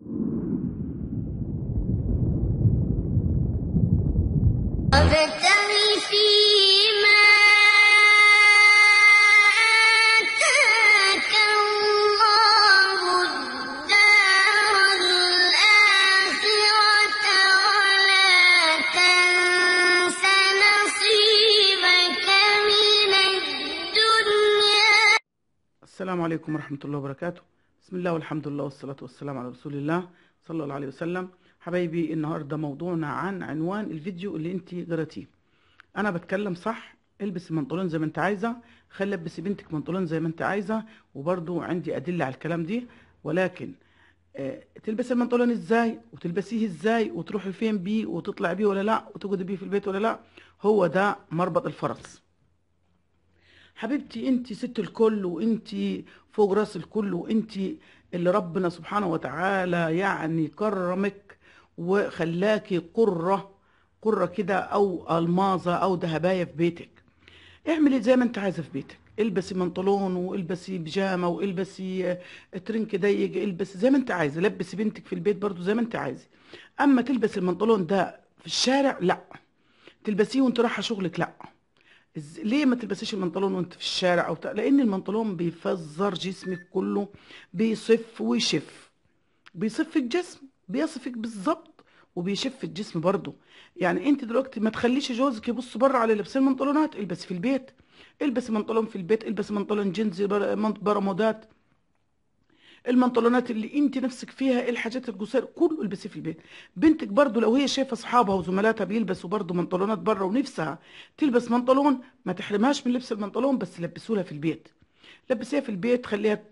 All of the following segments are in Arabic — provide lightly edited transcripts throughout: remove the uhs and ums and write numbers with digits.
وابتغ فيما آتاك الله الدار الآخرة ولا تنس نصيبك من الدنيا. السلام عليكم ورحمة الله وبركاته. بسم الله والحمد لله والصلاة والسلام على رسول الله صلى الله عليه وسلم. حبايبي، النهاردة موضوعنا عن عنوان الفيديو اللي انت قرأتيه. انا بتكلم صح، البسي منطلون زي ما انت عايزة، خلي البسي بنتك منطلون زي ما انت عايزة، وبرضو عندي ادلة على الكلام دي. ولكن تلبسي المنطلون ازاي وتلبسيه ازاي وتروحي فين بيه وتطلع بيه ولا لا وتقعدي بيه في البيت ولا لا، هو ده مربط الفرس. حبيبتي، انت ست الكل، وانت فوق راس الكل، وانت اللي ربنا سبحانه وتعالى يعني كرمك وخلاكي قرة كده او الماظة او دهباية في بيتك. اعملي زي ما انت عايزة في بيتك، البسي منطلون والبسي بيجامة والبسي ترنك ضيق، البسي زي ما انت عايزة، لبسي بنتك في البيت برضو زي ما انت عايزة. اما تلبسي المنطلون ده في الشارع لا، تلبسيه وانت رايحة شغلك لا. ليه ما تلبسيش البنطلون وانت في الشارع او لان البنطلون بيفزر جسمك كله، بيصف ويشف، بيصف الجسم، بيصفك بالظبط، وبيشف الجسم برضه. يعني انت دلوقتي ما تخليش جوزك يبص بره على لبسين منطلونات، البس في البيت، البس منطلون في البيت، البس منطلون جينز برمودات، المنطلونات اللي انت نفسك فيها، الحاجات القصيره كله البسيه في البيت. بنتك برضو لو هي شايفه اصحابها وزملاتها بيلبسوا برضو منطلونات بره ونفسها تلبس منطلون، ما تحرمهاش من لبس المنطلون، بس لبسوا لها في البيت، لبسيها في البيت، خليها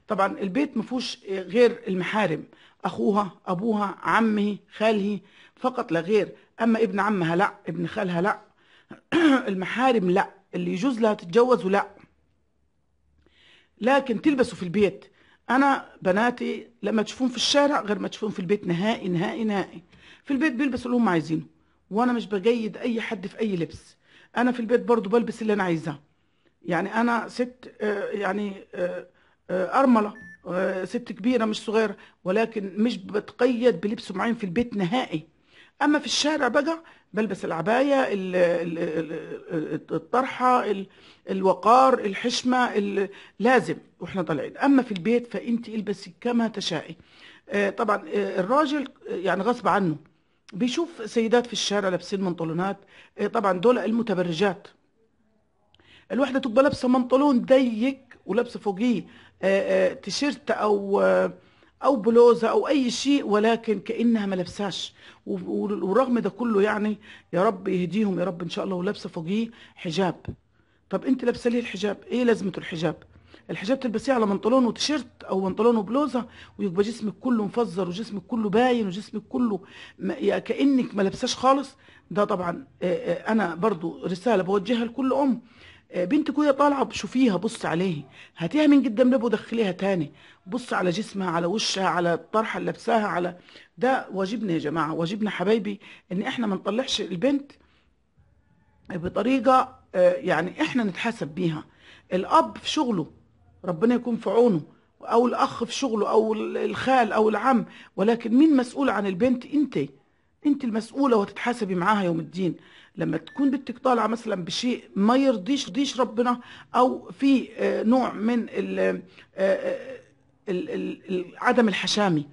طبعا البيت ما فيهوش غير المحارم، اخوها، ابوها، عمه، خاله، فقط لا غير. اما ابن عمها لا، ابن خالها لا، المحارم لا، اللي يجوز لها تتجوز لا، لكن تلبسوا في البيت. انا بناتي لما تشوفون في الشارع غير ما تشوفون في البيت، نهائي نهائي نهائي. في البيت بيلبسوا اللي هم عايزينه، وانا مش بقيد اي حد في اي لبس. انا في البيت برضو بلبس اللي انا عايزاه. يعني انا ست ارمله، ست كبيره مش صغيره، ولكن مش بتقيد بلبس معين في البيت نهائي. اما في الشارع بقى بلبس العبايه، الطرحه، الوقار، الحشمه، لازم واحنا طالعين. اما في البيت فانت البسي كما تشائي. طبعا الراجل يعني غصب عنه بيشوف سيدات في الشارع لابسين منطلونات، طبعا دول المتبرجات. الواحدة تبقى لابسة منطلون ضيق ولابسة فوقيه تيشيرت او بلوزة او اي شيء، ولكن كأنها ما لابساش. ورغم ده كله يعني يا رب يهديهم يا رب ان شاء الله، ولابسة فوقيه حجاب. طب انت لابسه ليه الحجاب؟ ايه لازمته الحجاب؟ الحجاب تلبسيه على بنطلون وتيشيرت او بنطلون وبلوزه، ويبقى جسمك كله مفزر وجسمك كله باين وجسمك كله كأنك ما لابساش خالص. ده طبعا انا برضو رساله بوجهها لكل ام. بنتك وهي طالعه شوفيها، بص عليه، هاتيها من قدام لب ودخليها تاني، بص على جسمها، على وشها، على الطرحه اللي لابساها، على ده واجبنا يا جماعه، واجبنا حبايبي، ان احنا ما نطلعش البنت بطريقة يعني احنا نتحاسب بيها. الاب في شغله ربنا يكون في عونه، او الاخ في شغله، او الخال او العم، ولكن مين مسؤول عن البنت؟ انت المسؤولة وهتتحاسبي معاها يوم الدين. لما تكون بنتك طالعة مثلا بشيء ما يرضيش ربنا، او في نوع من عدم الحشامي،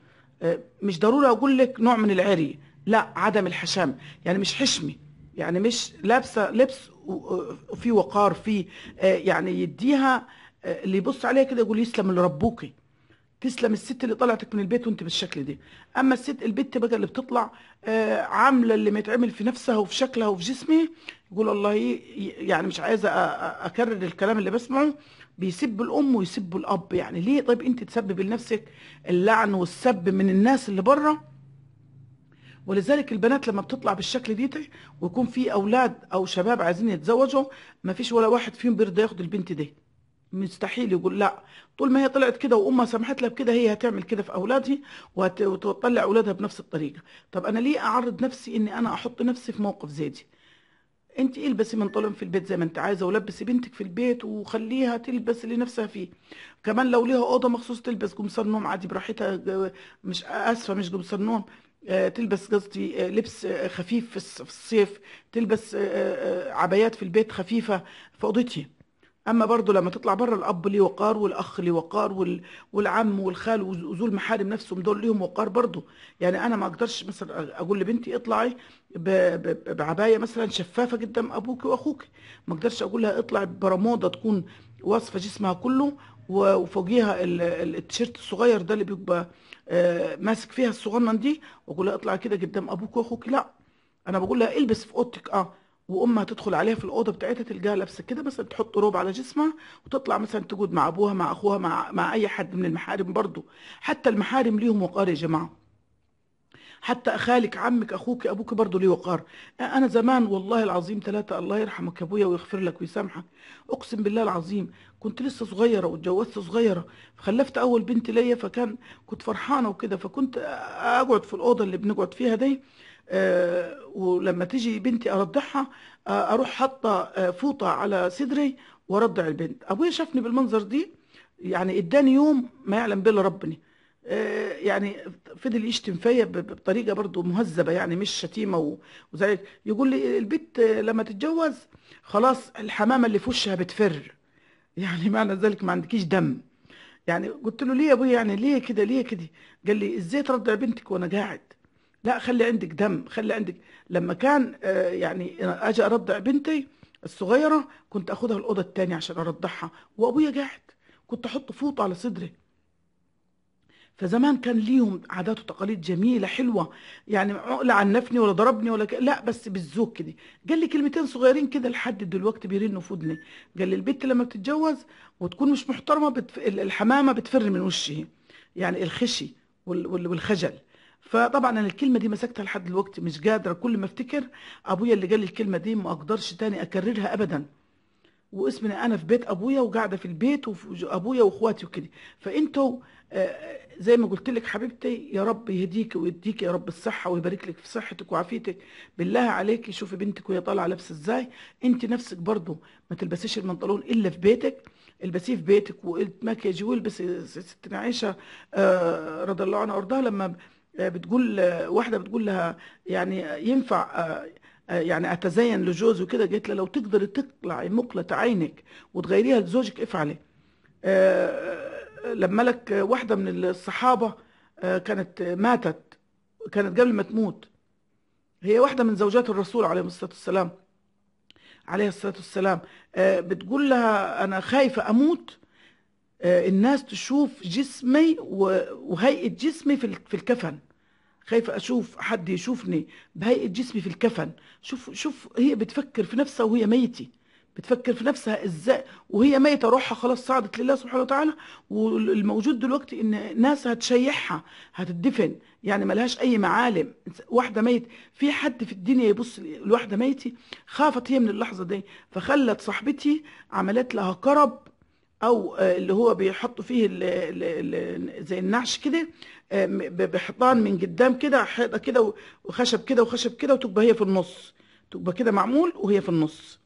مش ضروري اقول لك نوع من العري، لا، عدم الحشام، يعني مش حشمي، يعني مش لابسه لبس وفي وقار فيه يعني يديها اللي يبص عليها كده يقول يسلم اللي ربوكي، تسلم الست اللي طلعتك من البيت وانت بالشكل ده. اما الست البت بقى اللي بتطلع عامله اللي ما يتعمل في نفسها وفي شكلها وفي جسمها، يقول الله يعني مش عايزه اكرر الكلام اللي بسمعه، بيسب الام ويسب الاب. يعني ليه؟ طيب انت تسبب لنفسك اللعن والسب من الناس اللي بره. ولذلك البنات لما بتطلع بالشكل دي ويكون في اولاد او شباب عايزين يتزوجوا، ما فيش ولا واحد فيهم بيرضى ياخد البنت دي، مستحيل، يقول لا، طول ما هي طلعت كده وامها سمحت لها بكده هي هتعمل كده في اولادها وتطلع اولادها بنفس الطريقه. طب انا ليه اعرض نفسي اني انا احط نفسي في موقف زي دي؟ انت البسي منطلون في البيت زي ما انت عايزه، ولبسي بنتك في البيت وخليها تلبس اللي نفسها فيه. كمان لو ليها اوضه مخصوص تلبس قمصان نوم عادي براحتها، مش اسفه مش قمصان نوم، تلبس قصدي لبس خفيف في الصيف، تلبس عبايات في البيت خفيفه في اوضتي. اما برضو لما تطلع بره، الاب ليه وقار، والاخ ليه وقار، والعم والخال وذو المحارم نفسهم دول ليهم وقار برضو. يعني انا ما اقدرش مثلا اقول لبنتي اطلعي بعبايه مثلا شفافه قدام ابوك واخوك، ما اقدرش اقول لها اطلعي برموده تكون واصفه جسمها كله، وفوقيها التيشيرت الصغير ده اللي بيبقى ماسك فيها الصغنن دي، واقول لها اطلعي كده قدام ابوك واخوك. لا، انا بقول لها البس في اوضتك. وامها تدخل عليها في الاوضه بتاعتها تلقاها لابسه كده، مثلا تحط روب على جسمها وتطلع مثلا تقعد مع ابوها مع اخوها مع اي حد من المحارم برضو. حتى المحارم ليهم وقار يا جماعه، حتى خالك عمك اخوك ابوك برضه ليه وقار. انا زمان والله العظيم ثلاثه، الله يرحمك يا ابويا ويغفر لك ويسامحك، اقسم بالله العظيم كنت لسه صغيره واتجوزت صغيره، خلفت اول بنت ليا، كنت فرحانه وكده، فكنت اقعد في الاوضه اللي بنقعد فيها دي، ولما تيجي بنتي ارضعها، اروح حاطه فوطه على صدري وارضع البنت. ابويا شافني بالمنظر دي، يعني اداني يوم ما يعلم به الا ربنا. يعني فضل يشتم فيا بطريقه برضو مهذبه، يعني مش شتيمه وزي يقول لي البت لما تتجوز خلاص الحمامه اللي في وشها بتفر، يعني معنى ذلك ما عندكيش دم. يعني قلت له ليه يا ابويا، يعني ليه كده ليه كده؟ قال لي ازاي ترضع بنتك وانا قاعد؟ لا خلي عندك دم، خلي عندك. لما كان يعني اجي ارضع بنتي الصغيره كنت اخدها الاوضه التانية عشان ارضعها وابويا قاعد، كنت احط فوطه على صدري. فزمان كان ليهم عادات وتقاليد جميلة حلوة، يعني لا عنفني ولا ضربني لا، بس بالذوق كده. قال لي كلمتين صغيرين كده لحد دلوقتي بيرنوا في ودني. قال لي البنت لما بتتجوز وتكون مش محترمة الحمامة بتفر من وشه، يعني الخشي والخجل. فطبعا انا الكلمه دي مسكتها لحد دلوقتي، مش قادره كل ما افتكر ابويا اللي قال لي الكلمه دي ما اقدرش تاني اكررها ابدا. واسمني انا في بيت ابويا وقاعده في البيت وابويا واخواتي وكده. فانتوا زي ما قلت لك حبيبتي، يا رب يهديك ويديك يا رب الصحه ويبارك لك في صحتك وعافيتك. بالله عليك شوفي بنتك وهي طالعه لابسه ازاي. انت نفسك برضو ما تلبسيش البنطلون الا في بيتك، البسيه في بيتك والمكياج، والبسي ستنا عائشه رضي الله عنها وارضاها لما بتقول واحده بتقول لها يعني ينفع يعني اتزين لجوزي وكده، قالت له لو تقدري تقلعي مقلة عينك وتغيريها لزوجك افعلي. لما لك واحدة من الصحابة كانت ماتت، كانت قبل ما تموت، هي واحدة من زوجات الرسول عليه الصلاة والسلام، بتقول لها أنا خايفة أموت الناس تشوف جسمي وهيئة جسمي في الكفن، خايفة أشوف حد يشوفني بهيئة جسمي في الكفن. شوف هي بتفكر في نفسها وهي ميتة، بتفكر في نفسها ازاي وهي ميتة، روحها خلاص صعدت لله سبحانه وتعالى. والموجود دلوقتي ان ناس هتشيحها هتدفن، يعني ملهاش اي معالم. واحدة ميت، في حد في الدنيا يبص لواحدة ميتة؟ خافت هي من اللحظة دي، فخلت صاحبتي عملت لها كرب، او اللي هو بيحطوا فيه زي النعش كده، بحيطان من قدام كده، حيطه كده وخشب كده وخشب كده، وتبقى هي في النص، تبقى كده معمول وهي في النص.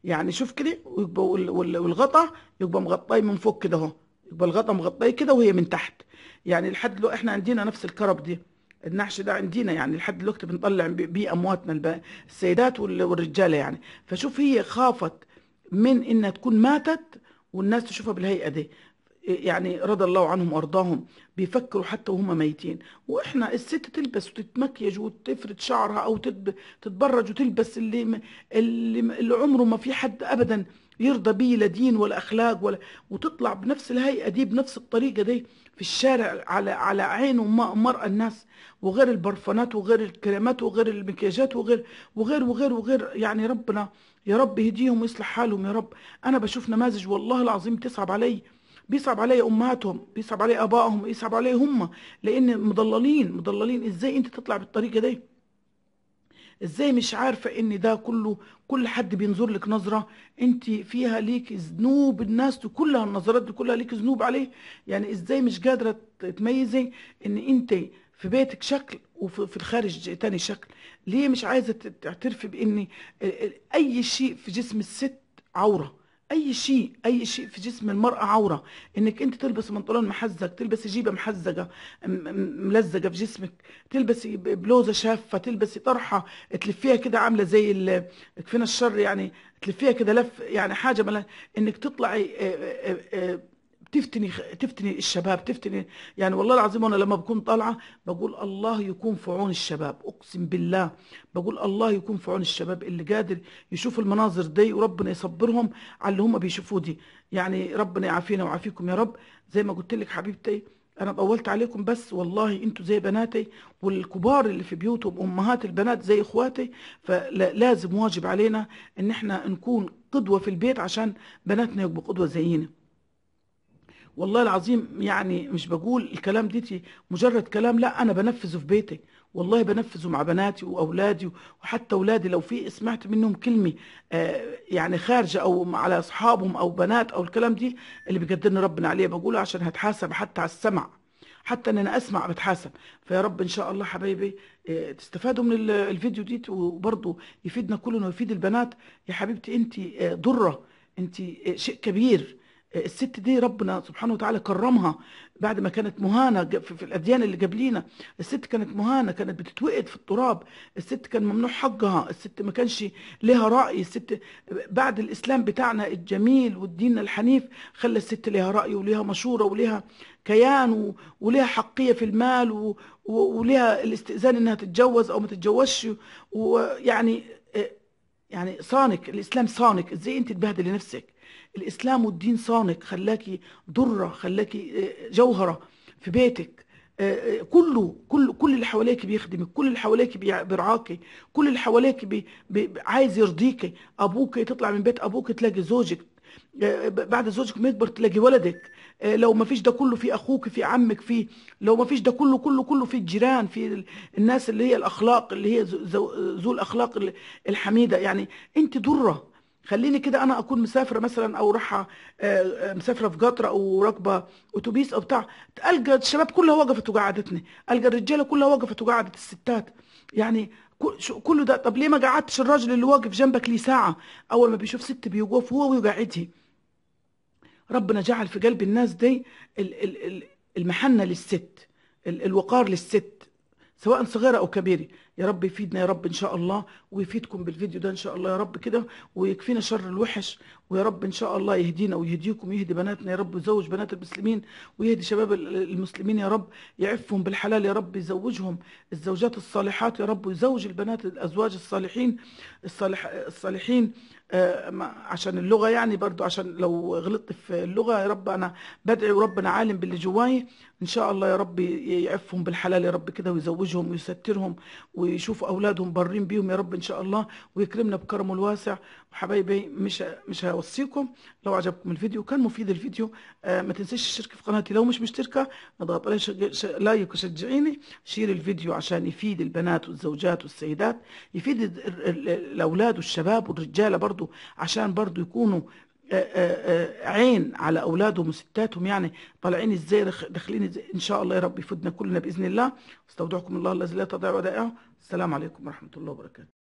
يعني شوف كده، ويبقى والغطا يبقى مغطاي من فوق كده اهو، يبقى الغطا مغطاي كده وهي من تحت. يعني لحد دلوقتي احنا عندنا نفس الكرب دي، النعش ده عندنا، يعني لحد دلوقتي بنطلع بيه امواتنا السيدات والرجاله يعني. فشوف هي خافت من انها تكون ماتت والناس تشوفها بالهيئه دي، يعني رضي الله عنهم وارضاهم، بيفكروا حتى وهم ميتين. واحنا الست تلبس وتتمكيج وتفرد شعرها او تتبرج وتلبس اللي عمره ما في حد ابدا يرضى بيه، لا دين ولا اخلاق ولا، وتطلع بنفس الهيئه دي بنفس الطريقه دي في الشارع على عين مرأى الناس، وغير البرفانات وغير الكريمات وغير المكياجات وغير. يعني ربنا يا رب يهديهم ويصلح حالهم يا رب. انا بشوف نماذج والله العظيم تصعب علي، بيصعب علي امهاتهم، بيصعب علي ابائهم، بيصعب علي هم، لان مضللين. ازاي انت تطلع بالطريقه دي؟ ازاي مش عارفه ان ده كله كل حد بينظر لك نظره انت فيها ليك ذنوب، الناس دي كلها النظرات دي كلها ليك ذنوب عليه؟ يعني ازاي مش قادره تميزي ان انت في بيتك شكل وفي الخارج تاني شكل. ليه مش عايزة تعترفي بان اي شيء في جسم الست عورة؟ اي شيء في جسم المرأة عورة. انك انت تلبسي بنطلون محزق، تلبسي جيبة محزقة ملزقة في جسمك، تلبسي بلوزة شافة، تلبسي طرحة تلفيها كده عاملة زي كفينا الشر يعني، تلفيها كده لف يعني حاجة انك تطلعي تفتني الشباب، تفتني. يعني والله العظيم انا لما بكون طالعه بقول الله يكون في عون الشباب، اقسم بالله بقول الله يكون في عون الشباب اللي قادر يشوف المناظر دي، وربنا يصبرهم على اللي هم بيشوفوه دي. يعني ربنا يعافينا ويعافيكم يا رب. زي ما قلت لك حبيبتي، انا طولت عليكم، بس والله انتوا زي بناتي، والكبار اللي في بيوتهم امهات البنات زي اخواتي، فلازم واجب علينا ان احنا نكون قدوه في البيت عشان بناتنا يبقوا قدوه زينا. والله العظيم يعني مش بقول الكلام دي مجرد كلام، لا انا بنفذه في بيتي، والله بنفذه مع بناتي واولادي، وحتى اولادي لو في سمعت منهم كلمه يعني خارجه او على اصحابهم او بنات او الكلام دي اللي بيقدرني ربنا عليه بقوله، عشان هتحاسب حتى على السمع، حتى ان انا اسمع بتحاسب. فيا رب ان شاء الله حبايبي تستفادوا من الفيديو دي، وبرضه يفيدنا كلنا ويفيد البنات. يا حبيبتي انت ضره، انت شيء كبير. الست دي ربنا سبحانه وتعالى كرمها بعد ما كانت مهانة في الأديان اللي قبلينا. الست كانت مهانة، كانت بتتوقد في التراب، الست كان ممنوع حقها، الست ما كانش لها رأي. الست بعد الإسلام بتاعنا الجميل والدين الحنيف خلى الست لها رأي ولها مشورة ولها كيان ولها حقية في المال ولها الاستئذان انها تتجوز او ما تتجوزش. ويعني يعني صانك الاسلام، صانك ازاي انت تبهدلي نفسك؟ الاسلام والدين صانك، خلاكي ضره، خلاكي جوهره في بيتك. كل اللي حواليك بيخدمك، كل اللي حواليك بيرعاكي، كل اللي حواليك عايز يرضيكي. ابوك تطلع من بيت ابوك تلاقي زوجك، بعد زوجك ما يكبر تلاقي ولدك. لو ما فيش ده كله في اخوك، في عمك، في لو ما فيش ده كله في الجيران، في الناس اللي هي الاخلاق، اللي هي ذو الاخلاق الحميده. يعني انت ضره. خليني كده انا اكون مسافره مثلا او رايحه مسافره في قطر او راكبه اتوبيس او بتاع، القى الشباب كلها وقفت وقعدتني، القى الرجاله كلها وقفت وقعدت الستات. يعني كله ده. طب ليه ما قعدتش الراجل اللي واقف جنبك ليه ساعه؟ اول ما بيشوف ست بيوقف هو ويقعدها. ربنا جعل في قلب الناس دي المحنة للست، الوقار للست، سواء صغيرة أو كبيرة. يا رب يفيدنا يا رب إن شاء الله، ويفيدكم بالفيديو ده إن شاء الله يا رب كده، ويكفينا شر الوحش. ويا رب إن شاء الله يهدينا ويهديكم ويهدي بناتنا يا رب، ويزوج بنات المسلمين، ويهدي شباب المسلمين يا رب، يعفهم بالحلال يا رب، يزوجهم الزوجات الصالحات يا رب، ويزوج البنات الأزواج الصالحين الصالحين. عشان اللغة يعني برضو، عشان لو غلطت في اللغة يا رب أنا بدعي وربنا عالم باللي جواي. إن شاء الله يا رب يعفهم بالحلال يا رب كده، ويزوجهم ويسترهم، ويشوفوا أولادهم بارين بيهم يا رب إن شاء الله، ويكرمنا بكرمه الواسع. وحبايبي مش هوصيكم، لو عجبكم الفيديو كان مفيد الفيديو ما تنسيش الشرك في قناتي لو مش مشتركة، اضغط على لايك وشجعيني، شير الفيديو عشان يفيد البنات والزوجات والسيدات، يفيد الأولاد والشباب والرجالة برضو، عشان برضو يكونوا عين على أولادهم وستاتهم، يعني طالعين ازاي داخلين ازاي. إن شاء الله يا رب يفيدنا كلنا بإذن الله. استودعكم الله الذي لا تضيع ودائعه. السلام عليكم ورحمة الله وبركاته.